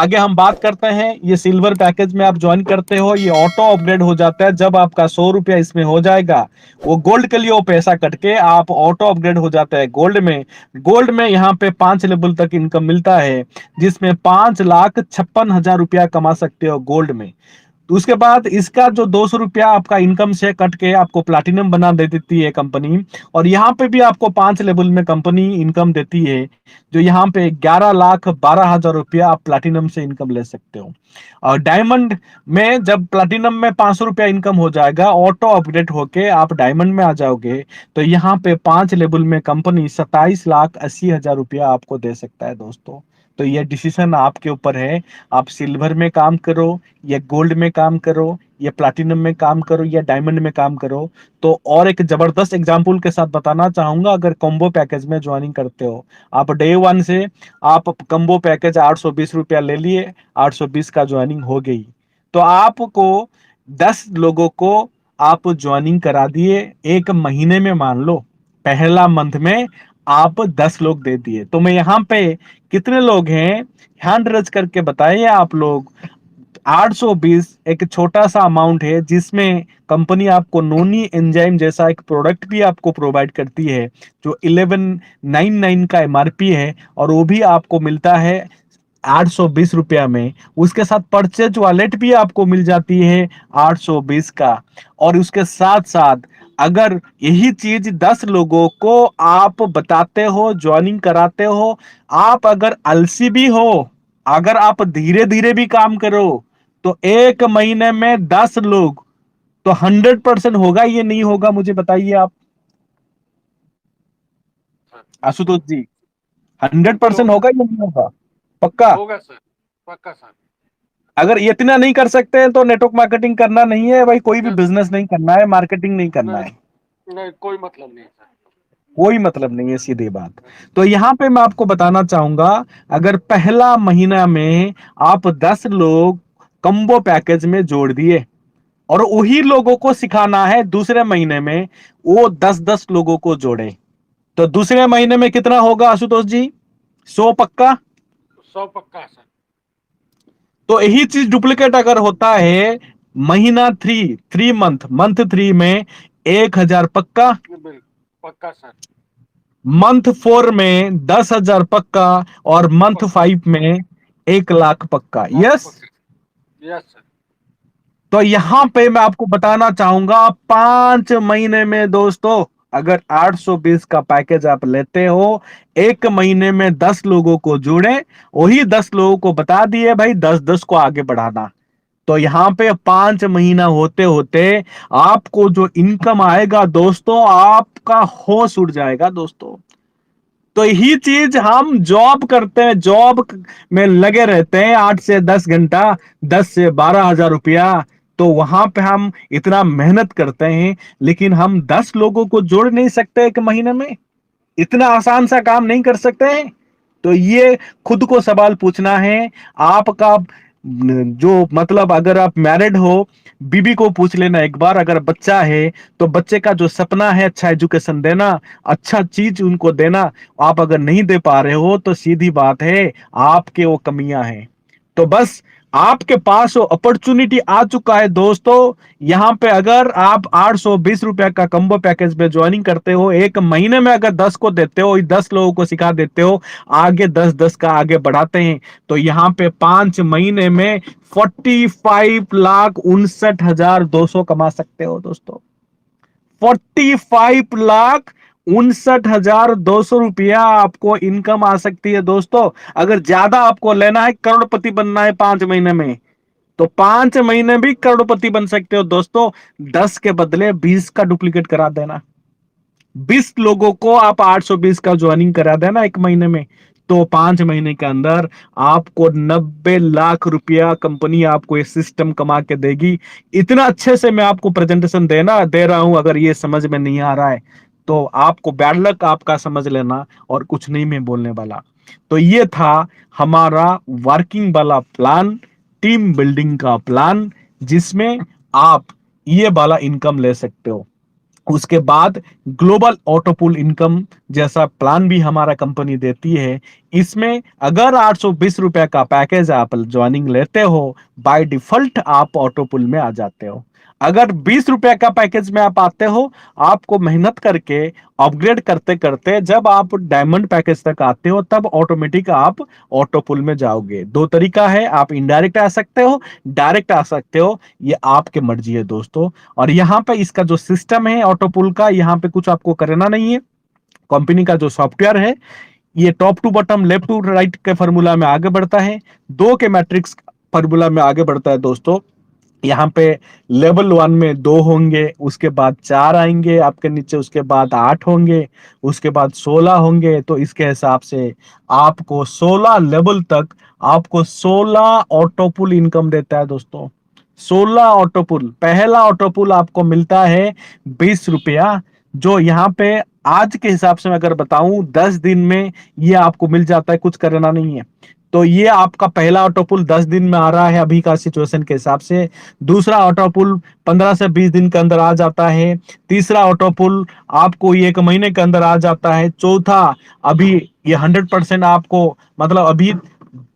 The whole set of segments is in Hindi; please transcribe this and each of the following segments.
आगे हम बात करते हैं। ये सिल्वर पैकेज में आप ज्वाइन करते हो, ये ऑटो अपग्रेड हो जाता है। जब आपका 100 रुपया इसमें हो जाएगा, वो गोल्ड के लिए वो पैसा कट के आप ऑटो अपग्रेड हो जाता है गोल्ड में। गोल्ड में यहाँ पे 5 लेवल तक इनकम मिलता है, जिसमें 5,56,000 रुपया कमा सकते हो गोल्ड में। तो उसके बाद इसका जो 200 रुपया आपका इनकम से कट के आपको प्लाटिनम बना दे देती है कंपनी। और यहाँ पे भी आपको 5 लेवल में कंपनी इनकम देती है, जो यहाँ पे 11,12,000 रुपया आप प्लाटिनम से इनकम ले सकते हो। और डायमंड में जब प्लाटिनम में 500 रुपया इनकम हो जाएगा, ऑटो अपग्रेड होके आप डायमंड में आ जाओगे, तो यहाँ पे 5 लेवल में कंपनी 27,80,000 रुपया आपको दे सकता है दोस्तों। तो ये डिसीजन आपके ऊपर है, आप सिल्वर में काम करो या गोल्ड में काम करो या प्लैटिनम में काम करो या डायमंड में काम करो। तो और एक जबरदस्त एग्जांपल के साथ बताना चाहूंगा, अगर कॉम्बो पैकेज में ज्वाइनिंग करते हो, आप डे वन से आप कॉम्बो पैकेज 820 रुपया ले लिए, 820 का ज्वाइनिंग हो गई, तो आपको 10 लोगों को आप ज्वाइनिंग करा दिए एक महीने में। मान लो पहला मंथ में आप 10 लोग दे दिए, तो मैं यहाँ पे कितने लोग हैं हैंड रेज करके बताइए आप लोग। 820 एक छोटा सा अमाउंट है, जिसमें कंपनी आपको नोनी एंजाइम जैसा एक प्रोडक्ट भी आपको प्रोवाइड करती है, जो 1199 का एमआरपी है, और वो भी आपको मिलता है 820 रुपया में। उसके साथ परचेज वॉलेट भी आपको मिल जाती है 820 का। और उसके साथ साथ अगर यही चीज 10 लोगों को आप बताते हो, ज्वाइनिंग कराते हो, आप अगर आलसी भी हो, अगर आप धीरे धीरे भी काम करो, तो एक महीने में 10 लोग, तो 100% होगा ये नहीं होगा, मुझे बताइए आप सर। आशुतोष जी। 100% होगा होगा या नहीं होगा? पक्का? होगा सर, पक्का सर। अगर इतना नहीं कर सकते हैं तो नेटवर्क मार्केटिंग करना नहीं है भाई, कोई भी नहीं बिजनेस नहीं करना है, मार्केटिंग नहीं करना नहीं है, नहीं, कोई मतलब नहीं है सर। कोई मतलब नहीं है, सीधी बात। तो यहां पे मैं आपको बताना चाहूंगा, अगर पहला महीना में आप 10 लोग कम्बो पैकेज में जोड़ दिए, और वही लोगों को सिखाना है दूसरे महीने में वो 10-10 लोगों को जोड़े, तो दूसरे महीने में कितना होगा आशुतोष जी? 100 पक्का? 100 पक्का सर। तो यही चीज डुप्लीकेट अगर होता है महीना थ्री मंथ 3 में 1,000 पक्का, बिल्कुल पक्का सर। मंथ 4 में 10,000 पक्का, और मंथ पक्का 5 में 1,00,000 पक्का। लाख यस। पक्का। Yes sir. तो यहां पे मैं आपको बताना चाहूंगा, 5 महीने में दोस्तों, अगर 820 का पैकेज आप लेते हो, एक महीने में 10 लोगों को जोड़े, वही 10 लोगों को बता दिए भाई 10-10 को आगे बढ़ाना, तो यहां पे 5 महीना होते होते आपको जो इनकम आएगा दोस्तों, आपका होश उड़ जाएगा दोस्तों। तो यही चीज हम जॉब करते हैं, जॉब में लगे रहते हैं 8 से 10 घंटा, 10 से 12,000 रुपया, तो वहां पे हम इतना मेहनत करते हैं, लेकिन हम 10 लोगों को जोड़ नहीं सकते एक महीने में, इतना आसान सा काम नहीं कर सकते हैं। तो ये खुद को सवाल पूछना है आपका, जो मतलब अगर आप मैरिड हो, बीबी को पूछ लेना एक बार, अगर बच्चा है तो बच्चे का जो सपना है अच्छा एजुकेशन देना, अच्छा चीज उनको देना, आप अगर नहीं दे पा रहे हो तो सीधी बात है आपके वो कमियां हैं। तो बस आपके पास वो अपॉर्चुनिटी आ चुका है दोस्तों। यहां पे अगर आप 820 रुपया का कम्बो पैकेज में ज्वाइनिंग करते हो, एक महीने में अगर 10 को देते हो, 10 लोगों को सिखा देते हो, आगे 10-10 का आगे बढ़ाते हैं, तो यहां पे 5 महीने में 45,59,200 कमा सकते हो दोस्तों। 45,59,200 रुपया आपको इनकम आ सकती है दोस्तों। अगर ज्यादा आपको लेना है, करोड़पति बनना है 5 महीने में, तो 5 महीने भी करोड़पति बन सकते हो दोस्तों। 10 के बदले 20 का डुप्लीकेट करा देना, 20 लोगों को आप 820 का ज्वाइनिंग करा देना एक महीने में, तो 5 महीने के अंदर आपको 90 लाख रुपया कंपनी आपको ये सिस्टम कमा के देगी। इतना अच्छे से मैं आपको प्रेजेंटेशन दे रहा हूं, अगर ये समझ में नहीं आ रहा है तो आपको बैड लक आपका समझ लेना, और कुछ नहीं मैं बोलने वाला। तो ये था हमारा वर्किंग वाला प्लान, टीम बिल्डिंग का प्लान, जिसमें आप ये वाला इनकम ले सकते हो। उसके बाद ग्लोबल ऑटो पूल इनकम जैसा प्लान भी हमारा कंपनी देती है। इसमें अगर 820 रुपए का पैकेज आप ज्वाइनिंग लेते हो, बाय डिफॉल्ट आप ऑटो पूल में आ जाते हो। अगर 20 रुपए का पैकेज में आप आते हो, आपको मेहनत करके अपग्रेड करते करते जब आप डायमंड पैकेज तक आते हो, तब ऑटोमेटिक आप ऑटो पूल में जाओगे। दो तरीका है, आप इनडायरेक्ट आ सकते हो, डायरेक्ट आ सकते हो, ये आपके मर्जी है दोस्तों। और यहाँ पे इसका जो सिस्टम है ऑटो पुल का, यहाँ पे कुछ आपको करना नहीं है। कंपनी का जो सॉफ्टवेयर है, ये top to bottom left to right के फॉर्मूला में आगे बढ़ता है, दो के मैट्रिक्स फॉर्मूला में आगे बढ़ता है दोस्तों। यहाँ पे लेवल 1 में 2 होंगे, उसके बाद 4 आएंगे आपके नीचे, उसके बाद 8 होंगे, उसके बाद 16 होंगे। तो इसके हिसाब से आपको 16 लेवल तक आपको 16 ऑटोपुल इनकम देता है दोस्तों। 16 ऑटोपुल। पहला ऑटोपुल आपको मिलता है 20 रुपया, जो यहाँ पे आज के हिसाब से मैं अगर बताऊं 10 दिन में ये आपको मिल जाता है, कुछ करना नहीं है। तो ये आपका पहला ऑटो पुल 10 दिन में आ रहा है अभी का सिचुएशन के हिसाब से। दूसरा ऑटो पुल 15 से 20 दिन के अंदर आ जाता है। तीसरा ऑटो पुल आपको ये 1 महीने के अंदर आ जाता है। चौथा, अभी ये 100% आपको मतलब अभी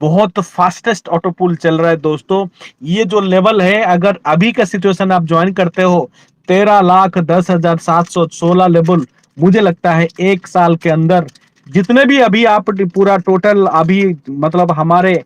बहुत फास्टेस्ट ऑटो पुल चल रहा है दोस्तों। ये जो लेवल है, अगर अभी का सिचुएशन आप ज्वाइन करते हो, 13,10,716 लेवल, मुझे लगता है 1 साल के अंदर जितने भी अभी आप पूरा टोटल अभी मतलब हमारे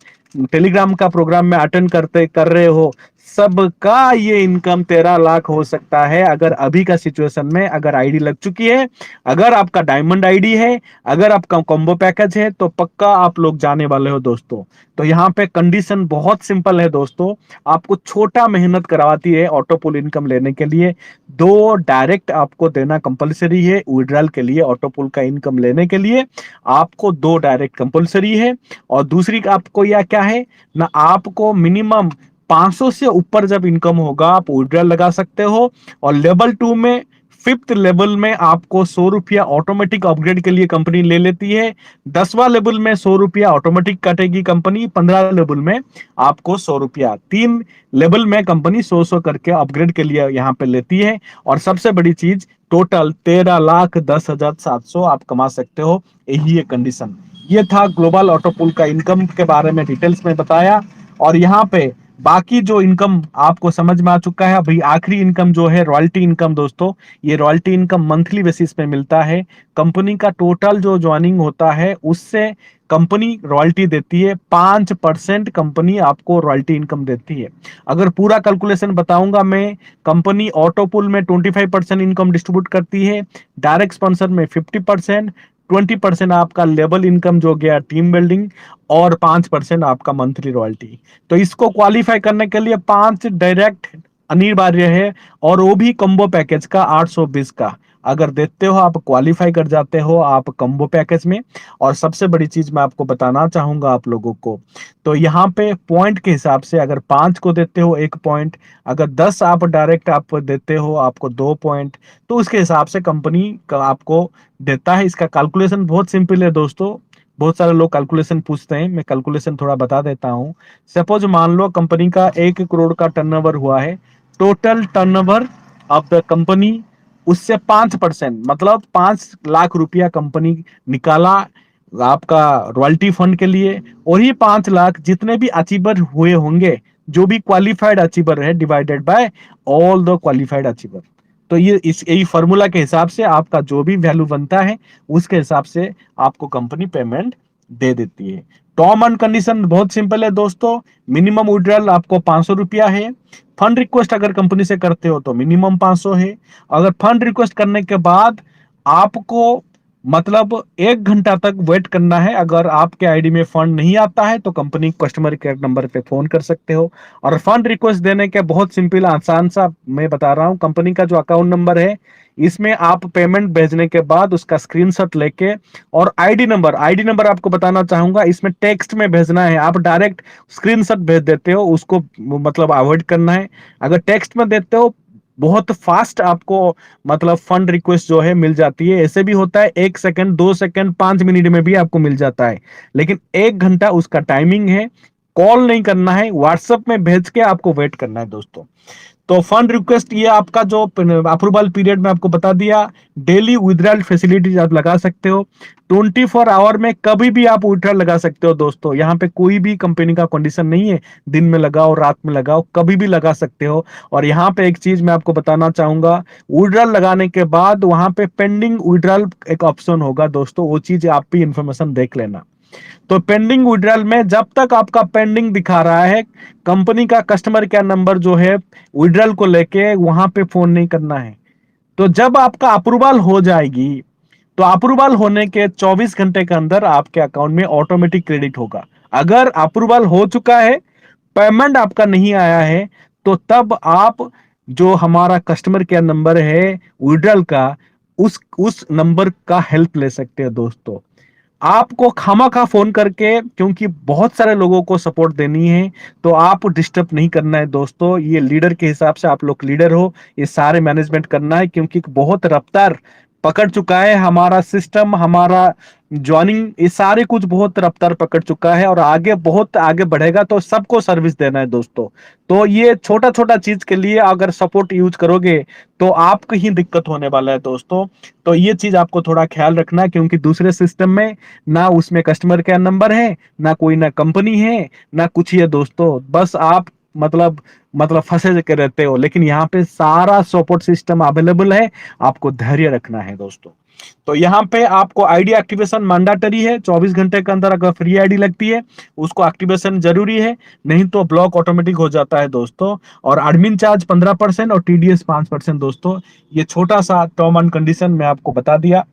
टेलीग्राम का प्रोग्राम में अटेंड करते कर रहे हो, सबका ये इनकम 13 लाख हो सकता है। अगर अभी का सिचुएशन में अगर आईडी लग चुकी है, अगर आपका डायमंड आईडी है, अगर आपका कॉम्बो पैकेज है, तो पक्का आप लोग जाने वाले हो दोस्तों। तो यहाँ पे कंडीशन बहुत सिंपल है दोस्तों, आपको छोटा मेहनत करवाती है ऑटो पुल इनकम लेने के लिए। 2 डायरेक्ट आपको देना कंपलसरी है विड्रॉल के लिए। ऑटो पुल का इनकम लेने के लिए आपको 2 डायरेक्ट कंपलसरी है। और दूसरी आपको या क्या है ना, आपको मिनिमम 500 से ऊपर जब इनकम होगा आप विड्रॉल लगा सकते हो। और लेवल 2 में, 5th लेवल में आपको 100 रुपया ऑटोमेटिक अपग्रेड के लिए कंपनी ले लेती है। 10वां लेवल में 100 रुपया ऑटोमेटिक काटेगी कंपनी। 15 लेवल में आपको 100 रुपया, 3 लेवल में कंपनी 100 करके अपग्रेड के लिए यहाँ पे लेती है। और सबसे बड़ी चीज, टोटल 13,10,700 आप कमा सकते हो, यही है कंडीशन। ये था ग्लोबल ऑटो पुल का इनकम के बारे में डिटेल्स में बताया। और यहाँ पे बाकी जो इनकम आपको समझ में आ चुका है। अभी आखिरी इनकम जो है रॉयल्टी इनकम दोस्तों, ये रॉयल्टी इनकम मंथली बेसिस पे मिलता है। कंपनी का टोटल जो ज्वाइनिंग होता है उससे कंपनी रॉयल्टी देती है। 5% कंपनी आपको रॉयल्टी इनकम देती है। अगर पूरा कैलकुलेशन बताऊंगा मैं, कंपनी ऑटो पुल में 25% इनकम डिस्ट्रीब्यूट करती है, डायरेक्ट स्पॉन्सर में 50%, 20% आपका लेवल इनकम जो गया टीम बिल्डिंग, और 5% आपका मंथली रॉयल्टी। तो इसको क्वालिफाई करने के लिए 5 डायरेक्ट अनिवार्य है, और वो भी कम्बो पैकेज का 820 का। अगर देते हो आप क्वालिफाई कर जाते हो आप कम्बो पैकेज में। और सबसे बड़ी चीज मैं आपको बताना चाहूंगा आप लोगों को, तो यहाँ पे पॉइंट के हिसाब से अगर 5 को देते हो 1 पॉइंट, अगर 10 आप डायरेक्ट आप देते हो आपको 2 पॉइंट, तो उसके हिसाब से कंपनी का आपको देता है। इसका कैलकुलेशन बहुत सिंपल है दोस्तों। बहुत सारे लोग कैलकुलेशन पूछते हैं, मैं कैलकुलेशन थोड़ा बता देता हूँ। सपोज मान लो कंपनी का 1 करोड़ का टर्नओवर हुआ है, total turnover of the company, उससे 5% मतलब 5 लाख रुपया कंपनी निकाला आपका रॉयल्टी फंड के लिए। और ही 5 लाख जितने भी अचीवर हुए होंगे, जो भी क्वालिफाइड अचीवर है, divided by all the qualified achiever. तो ये इस यही फॉर्मूला के हिसाब से आपका जो भी वैल्यू बनता है उसके हिसाब से आपको कंपनी पेमेंट दे देती है। टर्म एंड कंडीशन बहुत सिंपल है दोस्तों। मिनिमम विड्रॉल आपको 500 रुपया है। फंड रिक्वेस्ट अगर कंपनी से करते हो तो मिनिमम 500 है। अगर फंड रिक्वेस्ट करने के बाद आपको मतलब 1 घंटा तक वेट करना है। अगर आपके आईडी में फंड नहीं आता है तो कंपनी कस्टमर केयर नंबर पे फोन कर सकते हो। और फंड रिक्वेस्ट देने के बहुत सिंपल आसान सा मैं बता रहा हूँ। कंपनी का जो अकाउंट नंबर है, इसमें आप पेमेंट भेजने के बाद उसका स्क्रीनशॉट लेके, और आईडी नंबर आपको बताना चाहूंगा, इसमें टेक्स्ट में भेजना है। आप डायरेक्ट स्क्रीनशॉट भेज देते हो, उसको मतलब अवॉइड करना है। अगर टेक्स्ट में देते हो बहुत फास्ट आपको मतलब फंड रिक्वेस्ट जो है मिल जाती है। ऐसे भी होता है 1 सेकंड, 2 सेकंड, 5 मिनट में भी आपको मिल जाता है, लेकिन 1 घंटा उसका टाइमिंग है। कॉल नहीं करना है, व्हाट्सएप में भेज के आपको वेट करना है दोस्तों। तो फंड रिक्वेस्ट ये आपका जो अप्रूवल पीरियड में आपको बता दिया। डेली विड्रॉल फैसिलिटीज आप लगा सकते हो। 24 आवर में कभी भी आप विड्रॉल लगा सकते हो दोस्तों। यहाँ पे कोई भी कंपनी का कंडीशन नहीं है, दिन में लगाओ रात में लगाओ, कभी भी लगा सकते हो। और यहाँ पे एक चीज मैं आपको बताना चाहूंगा, विड्रॉल लगाने के बाद वहां पे पेंडिंग विड्रॉल एक ऑप्शन होगा दोस्तों, वो चीज आप भी इंफॉर्मेशन देख लेना। तो पेंडिंग विड्रॉल में जब तक आपका पेंडिंग दिखा रहा है, कंपनी का कस्टमर केयर नंबर जो है विड्रॉल को लेके वहां पे फोन नहीं करना है। तो जब आपका अप्रूवल हो जाएगी, तो अप्रूवल होने के 24 घंटे के अंदर आपके अकाउंट में ऑटोमेटिक क्रेडिट होगा। अगर अप्रूवल हो चुका है, पेमेंट आपका नहीं आया है, तो तब आप जो हमारा कस्टमर केयर नंबर है विड्रॉल का, उस नंबर का हेल्प ले सकते हैं दोस्तों। आपको खामखा फोन करके, क्योंकि बहुत सारे लोगों को सपोर्ट देनी है, तो आप डिस्टर्ब नहीं करना है दोस्तों। ये लीडर के हिसाब से आप लोग लीडर हो, ये सारे मैनेजमेंट करना है, क्योंकि बहुत रफ्तार पकड़ चुका है हमारा सिस्टम, हमारा ज्वाइनिंग, ये सारे कुछ बहुत रफ्तार पकड़ चुका है और आगे बहुत आगे बढ़ेगा। तो सबको सर्विस देना है दोस्तों। तो ये छोटा छोटा चीज के लिए अगर सपोर्ट यूज करोगे तो आपको ही दिक्कत होने वाला है दोस्तों। तो ये चीज आपको थोड़ा ख्याल रखना है, क्योंकि दूसरे सिस्टम में ना उसमें कस्टमर केयर नंबर है, ना कोई ना कंपनी है, ना कुछ ही है दोस्तों। बस आप मतलब फंसे के रहते हो, लेकिन यहाँ पे सारा सपोर्ट सिस्टम अवेलेबल है। आपको धैर्य रखना है दोस्तों। तो यहाँ पे आपको आईडी एक्टिवेशन मैंडेटरी है। 24 घंटे के अंदर अगर फ्री आईडी लगती है उसको एक्टिवेशन जरूरी है, नहीं तो ब्लॉक ऑटोमेटिक हो जाता है दोस्तों। और एडमिन चार्ज 15% और टीडीएस 5% दोस्तों। ये छोटा सा टर्म एंड कंडीशन मैं आपको बता दिया।